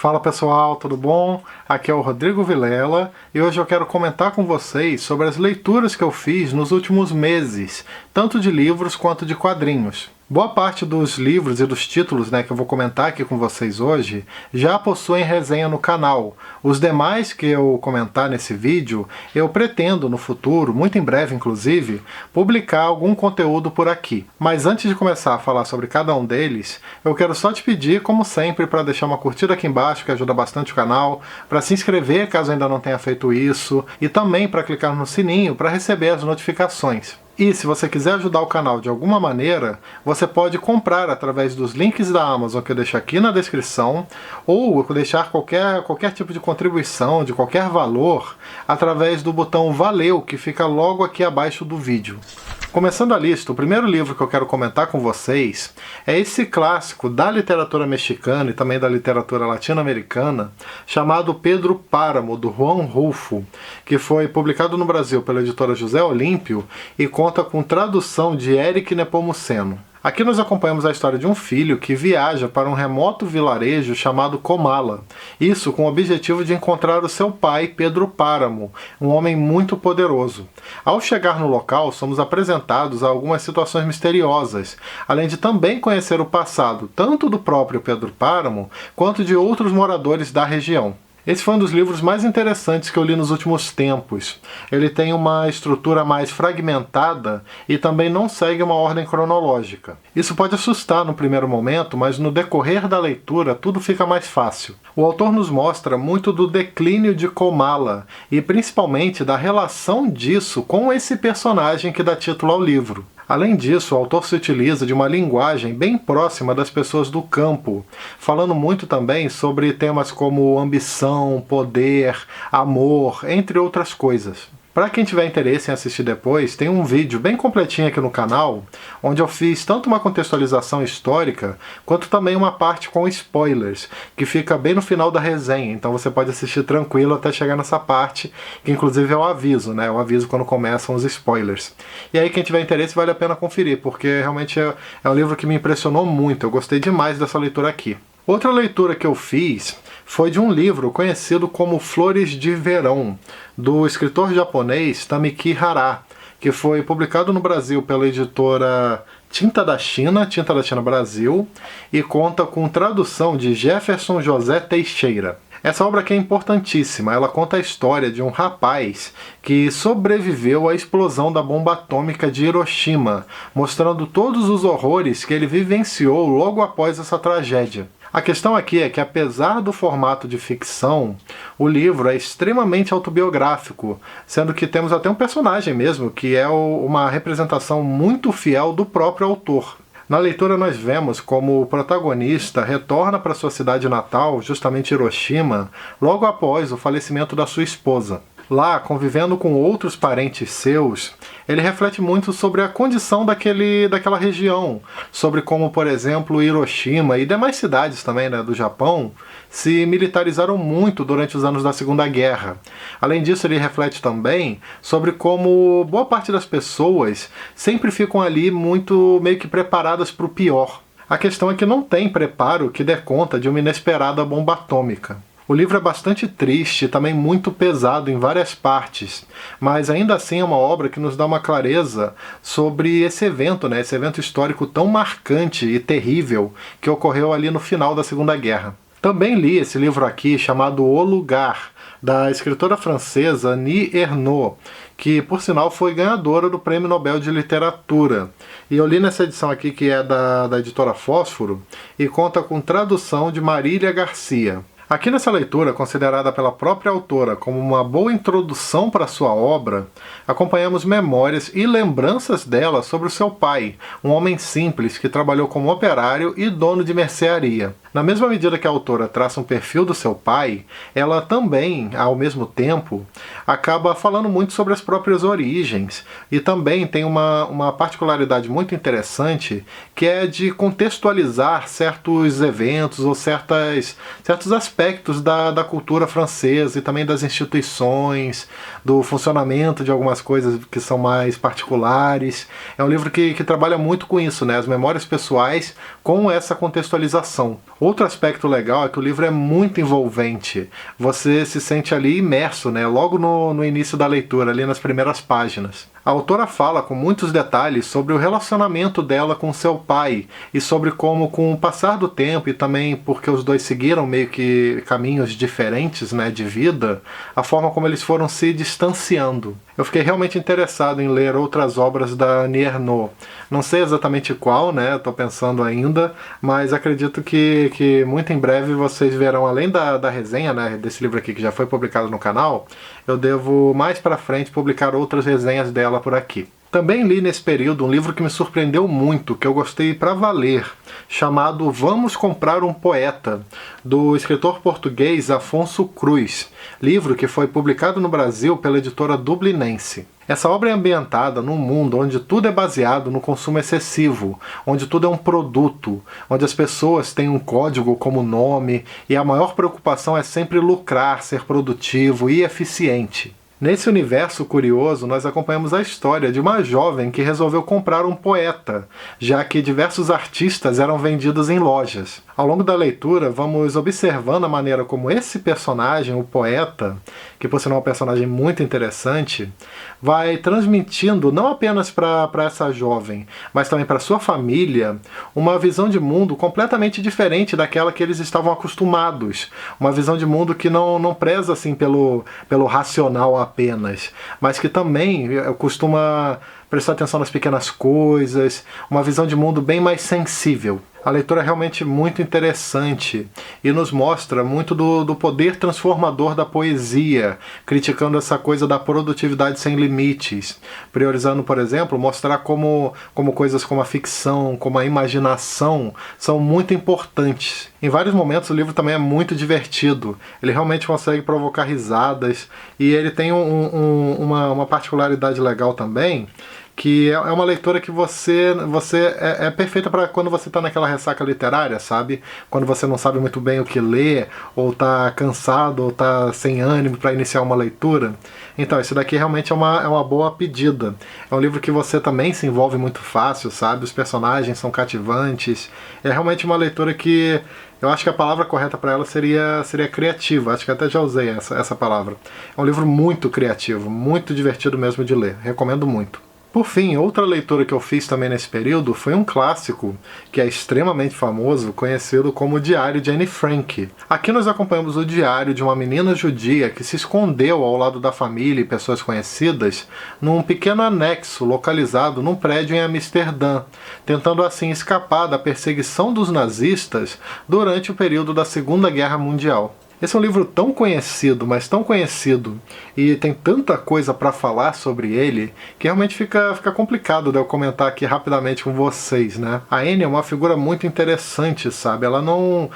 Fala pessoal, tudo bom? Aqui é o Rodrigo Vilela e hoje eu quero comentar com vocês sobre as leituras que eu fiz nos últimos meses, tanto de livros quanto de quadrinhos. Boa parte dos livros e dos títulos que eu vou comentar aqui com vocês hoje já possuem resenha no canal. Os demais que eu comentar nesse vídeo, eu pretendo no futuro, muito em breve inclusive, publicar algum conteúdo por aqui. Mas antes de começar a falar sobre cada um deles, eu quero só te pedir, como sempre, para deixar uma curtida aqui embaixo, que ajuda bastante o canal, para se inscrever caso ainda não tenha feito isso, e também para clicar no sininho para receber as notificações. E se você quiser ajudar o canal de alguma maneira, você pode comprar através dos links da Amazon que eu deixo aqui na descrição, ou deixar qualquer tipo de contribuição, de qualquer valor, através do botão Valeu, que fica logo aqui abaixo do vídeo. Começando a lista, o primeiro livro que eu quero comentar com vocês é esse clássico da literatura mexicana e também da literatura latino-americana, chamado Pedro Páramo, do Juan Rulfo, que foi publicado no Brasil pela editora José Olímpio e conta com tradução de Éric Nepomuceno. Aqui nós acompanhamos a história de um filho que viaja para um remoto vilarejo chamado Comala, isso com o objetivo de encontrar o seu pai, Pedro Páramo, um homem muito poderoso. Ao chegar no local, somos apresentados a algumas situações misteriosas, além de também conhecer o passado, tanto do próprio Pedro Páramo, quanto de outros moradores da região. Esse foi um dos livros mais interessantes que eu li nos últimos tempos. Ele tem uma estrutura mais fragmentada e também não segue uma ordem cronológica. Isso pode assustar no primeiro momento, mas no decorrer da leitura tudo fica mais fácil. O autor nos mostra muito do declínio de Comala e principalmente da relação disso com esse personagem que dá título ao livro. Além disso, o autor se utiliza de uma linguagem bem próxima das pessoas do campo, falando muito também sobre temas como ambição, poder, amor, entre outras coisas. Para quem tiver interesse em assistir depois, tem um vídeo bem completinho aqui no canal, onde eu fiz tanto uma contextualização histórica, quanto também uma parte com spoilers, que fica bem no final da resenha, então você pode assistir tranquilo até chegar nessa parte, que inclusive é o aviso, né? O aviso quando começam os spoilers. E aí quem tiver interesse vale a pena conferir, porque realmente é um livro que me impressionou muito, eu gostei demais dessa leitura aqui. Outra leitura que eu fiz foi de um livro conhecido como Flores de Verão, do escritor japonês Tamiki Hara, que foi publicado no Brasil pela editora Tinta da China Brasil, e conta com tradução de Jefferson José Teixeira. Essa obra aqui é importantíssima, ela conta a história de um rapaz que sobreviveu à explosão da bomba atômica de Hiroshima, mostrando todos os horrores que ele vivenciou logo após essa tragédia. A questão aqui é que, apesar do formato de ficção, o livro é extremamente autobiográfico, sendo que temos até um personagem mesmo, que é uma representação muito fiel do próprio autor. Na leitura nós vemos como o protagonista retorna para sua cidade natal, justamente Hiroshima, logo após o falecimento da sua esposa. Lá, convivendo com outros parentes seus, ele reflete muito sobre a condição daquela região, sobre como, por exemplo, Hiroshima e demais cidades também do Japão se militarizaram muito durante os anos da Segunda Guerra. Além disso, ele reflete também sobre como boa parte das pessoas sempre ficam ali meio que preparadas para o pior. A questão é que não tem preparo que dê conta de uma inesperada bomba atômica. O livro é bastante triste e também muito pesado em várias partes, mas ainda assim é uma obra que nos dá uma clareza sobre esse evento, esse evento histórico tão marcante e terrível que ocorreu ali no final da Segunda Guerra. Também li esse livro aqui chamado O Lugar, da escritora francesa Annie Ernaux, que por sinal foi ganhadora do Prêmio Nobel de Literatura. E eu li nessa edição aqui, que é da editora Fósforo, e conta com tradução de Marília Garcia. Aqui nessa leitura, considerada pela própria autora como uma boa introdução para sua obra, acompanhamos memórias e lembranças dela sobre o seu pai, um homem simples que trabalhou como operário e dono de mercearia. Na mesma medida que a autora traça um perfil do seu pai, ela também, ao mesmo tempo, acaba falando muito sobre as próprias origens e também tem uma particularidade muito interessante, que é de contextualizar certos eventos ou certos aspectos aspectos da cultura francesa e também das instituições, do funcionamento de algumas coisas que são mais particulares. É um livro que trabalha muito com isso, né? As memórias pessoais com essa contextualização. Outro aspecto legal é que o livro é muito envolvente. Você se sente ali imerso, né? Logo no início da leitura, ali nas primeiras páginas. A autora fala com muitos detalhes sobre o relacionamento dela com seu pai e sobre como, com o passar do tempo e também porque os dois seguiram meio que caminhos diferentes, né, de vida, a forma como eles foram se distanciando. Eu fiquei realmente interessado em ler outras obras da Annie Ernaux. Não sei exatamente qual, né, estou pensando ainda, mas acredito que muito em breve vocês verão, além da resenha, né, desse livro aqui que já foi publicado no canal, eu devo mais pra frente publicar outras resenhas dela por aqui. Também li nesse período um livro que me surpreendeu muito, que eu gostei pra valer, chamado Vamos Comprar um Poeta, do escritor português Afonso Cruz, livro que foi publicado no Brasil pela editora Dublinense. Essa obra é ambientada num mundo onde tudo é baseado no consumo excessivo, onde tudo é um produto, onde as pessoas têm um código como nome e a maior preocupação é sempre lucrar, ser produtivo e eficiente. Nesse universo curioso, nós acompanhamos a história de uma jovem que resolveu comprar um poeta, já que diversos artistas eram vendidos em lojas. Ao longo da leitura, vamos observando a maneira como esse personagem, o poeta, que por sinal é um personagem muito interessante, vai transmitindo não apenas para essa jovem, mas também para sua família, uma visão de mundo completamente diferente daquela que eles estavam acostumados. Uma visão de mundo que não preza assim pelo racional apenas, mas que também costuma prestar atenção nas pequenas coisas, uma visão de mundo bem mais sensível. A leitura é realmente muito interessante e nos mostra muito do poder transformador da poesia, criticando essa coisa da produtividade sem limites, priorizando, por exemplo, mostrar como coisas como a ficção, como a imaginação são muito importantes. Em vários momentos o livro também é muito divertido, ele realmente consegue provocar risadas e ele tem uma particularidade legal também, que é uma leitura que você é perfeita para quando você está naquela ressaca literária, sabe? Quando você não sabe muito bem o que ler, ou está cansado, ou está sem ânimo para iniciar uma leitura. Então, esse daqui realmente é uma boa pedida. É um livro que você também se envolve muito fácil, sabe? Os personagens são cativantes. É realmente uma leitura que eu acho que a palavra correta para ela seria criativa. Acho que até já usei essa palavra. É um livro muito criativo, muito divertido mesmo de ler. Recomendo muito. Por fim, outra leitura que eu fiz também nesse período foi um clássico que é extremamente famoso, conhecido como Diário de Anne Frank. Aqui nós acompanhamos o diário de uma menina judia que se escondeu ao lado da família e pessoas conhecidas num pequeno anexo localizado num prédio em Amsterdã, tentando assim escapar da perseguição dos nazistas durante o período da Segunda Guerra Mundial. Esse é um livro tão conhecido, mas tão conhecido, e tem tanta coisa para falar sobre ele, que realmente fica complicado de eu comentar aqui rapidamente com vocês, né? A Anne é uma figura muito interessante, sabe? Ela não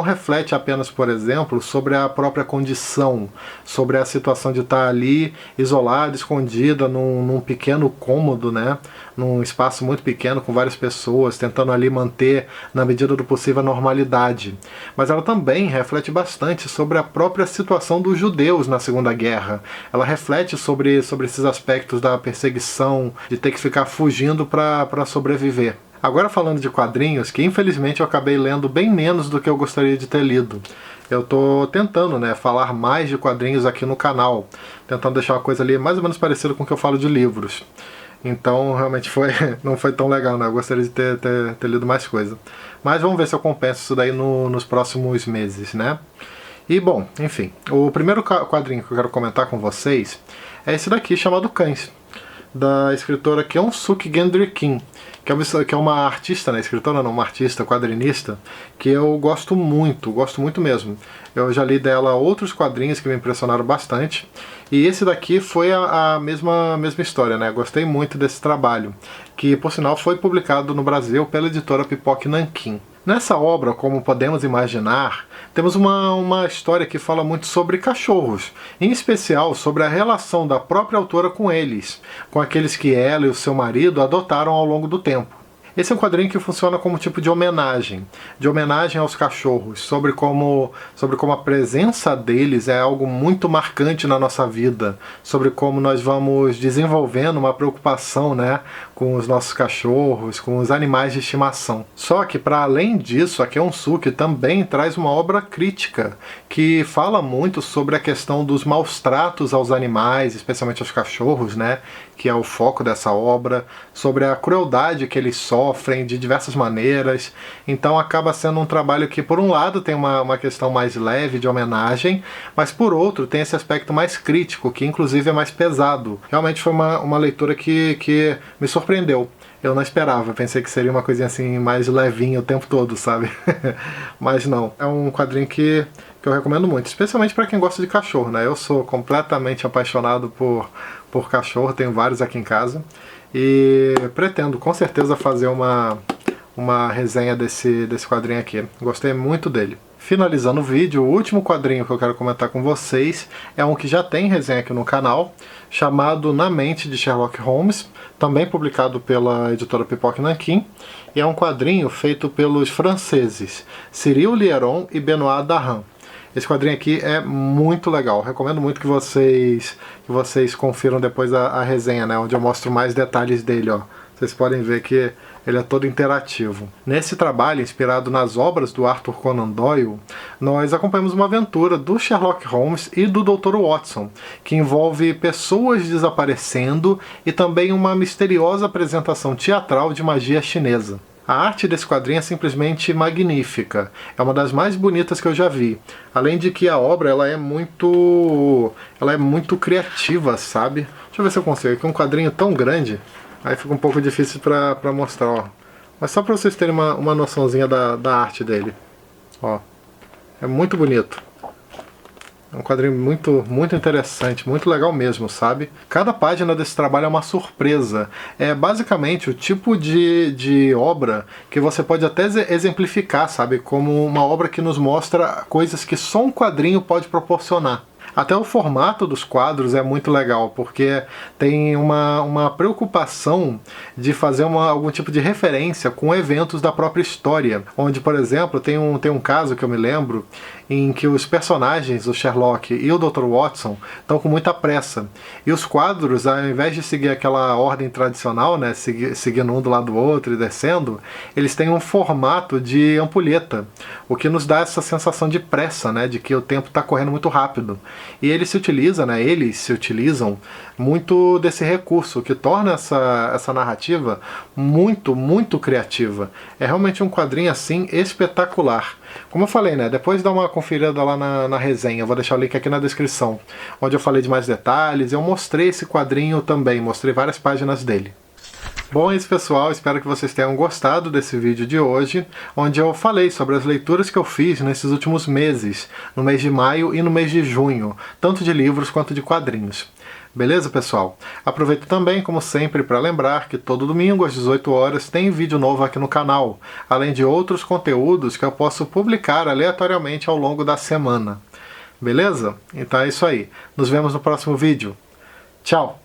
reflete apenas, por exemplo, sobre a própria condição, sobre a situação de estar ali, isolada, escondida, num pequeno cômodo, né? Num espaço muito pequeno, com várias pessoas, tentando ali manter, na medida do possível, a normalidade. Mas ela também reflete bastante sobre a própria situação dos judeus na Segunda Guerra. Ela reflete sobre esses aspectos da perseguição, de ter que ficar fugindo para sobreviver. Agora falando de quadrinhos, que infelizmente eu acabei lendo bem menos do que eu gostaria de ter lido. Eu tô tentando, né, falar mais de quadrinhos aqui no canal, tentando deixar uma coisa ali mais ou menos parecida com o que eu falo de livros. Então realmente não foi tão legal, né? Eu gostaria de ter lido mais coisa. Mas vamos ver se eu compenso isso daí nos próximos meses, né? E bom, enfim, o primeiro quadrinho que eu quero comentar com vocês é esse daqui, chamado Cães, da escritora Kyung-Suk Gendry-Kim, que é uma artista, né, escritora não, uma artista, quadrinista, que eu gosto muito mesmo. Eu já li dela outros quadrinhos que me impressionaram bastante, e esse daqui foi a mesma história, né, gostei muito desse trabalho, que por sinal foi publicado no Brasil pela editora Pipoque Nanquim. Nessa obra, como podemos imaginar, temos uma história que fala muito sobre cachorros, em especial sobre a relação da própria autora com eles, com aqueles que ela e o seu marido adotaram ao longo do tempo. Esse é um quadrinho que funciona como tipo de homenagem aos cachorros, sobre como a presença deles é algo muito marcante na nossa vida, sobre como nós vamos desenvolvendo uma preocupação, né, com os nossos cachorros, com os animais de estimação. Só que, para além disso, a Keonsuke também traz uma obra crítica, que fala muito sobre a questão dos maus tratos aos animais, especialmente aos cachorros, né, que é o foco dessa obra, sobre a crueldade que eles sofrem de diversas maneiras. Então acaba sendo um trabalho que, por um lado, tem uma questão mais leve de homenagem, mas por outro tem esse aspecto mais crítico, que inclusive é mais pesado. Realmente foi uma leitura que me surpreendeu. Eu não esperava, pensei que seria uma coisinha assim mais levinha o tempo todo, sabe? Mas não, é um quadrinho que eu recomendo muito, especialmente para quem gosta de cachorro, né? Eu sou completamente apaixonado por cachorro, tenho vários aqui em casa e pretendo com certeza fazer uma resenha desse quadrinho aqui. Gostei muito dele. Finalizando o vídeo, o último quadrinho que eu quero comentar com vocês é um que já tem resenha aqui no canal, chamado Na Mente de Sherlock Holmes, também publicado pela editora Pipoque Nanquim, e é um quadrinho feito pelos franceses Cyril Lieron e Benoît Dahan. Esse quadrinho aqui é muito legal, recomendo muito que vocês confiram depois a resenha, né, onde eu mostro mais detalhes dele, ó. Vocês podem ver que ele é todo interativo. Nesse trabalho, inspirado nas obras do Arthur Conan Doyle, nós acompanhamos uma aventura do Sherlock Holmes e do Dr. Watson, que envolve pessoas desaparecendo e também uma misteriosa apresentação teatral de magia chinesa. A arte desse quadrinho é simplesmente magnífica, é uma das mais bonitas que eu já vi. Além de que a obra ela é muito criativa, sabe? Deixa eu ver se eu consigo, aqui um quadrinho tão grande, aí fica um pouco difícil pra mostrar, ó. Mas só pra vocês terem uma noçãozinha da arte dele. Ó, é muito bonito. É um quadrinho muito interessante, muito legal mesmo, sabe? Cada página desse trabalho é uma surpresa. É basicamente o tipo de obra que você pode até exemplificar, sabe? Como uma obra que nos mostra coisas que só um quadrinho pode proporcionar. Até o formato dos quadros é muito legal, porque tem uma preocupação de fazer algum tipo de referência com eventos da própria história. Onde, por exemplo, tem um caso que eu me lembro, em que os personagens, o Sherlock e o Dr. Watson, estão com muita pressa. E os quadros, ao invés de seguir aquela ordem tradicional, né, seguindo um do lado do outro e descendo, eles têm um formato de ampulheta, o que nos dá essa sensação de pressa, né, de que o tempo está correndo muito rápido. E eles se utilizam muito desse recurso, que torna essa narrativa muito criativa. É realmente um quadrinho assim espetacular. Como eu falei, né, depois dá uma conferida lá na resenha, eu vou deixar o link aqui na descrição, onde eu falei de mais detalhes, eu mostrei esse quadrinho também, mostrei várias páginas dele. Bom, é isso, pessoal, espero que vocês tenham gostado desse vídeo de hoje, onde eu falei sobre as leituras que eu fiz nesses últimos meses, no mês de maio e no mês de junho, tanto de livros quanto de quadrinhos. Beleza, pessoal? Aproveito também, como sempre, para lembrar que todo domingo às 18 horas tem vídeo novo aqui no canal, além de outros conteúdos que eu posso publicar aleatoriamente ao longo da semana. Beleza? Então é isso aí. Nos vemos no próximo vídeo. Tchau!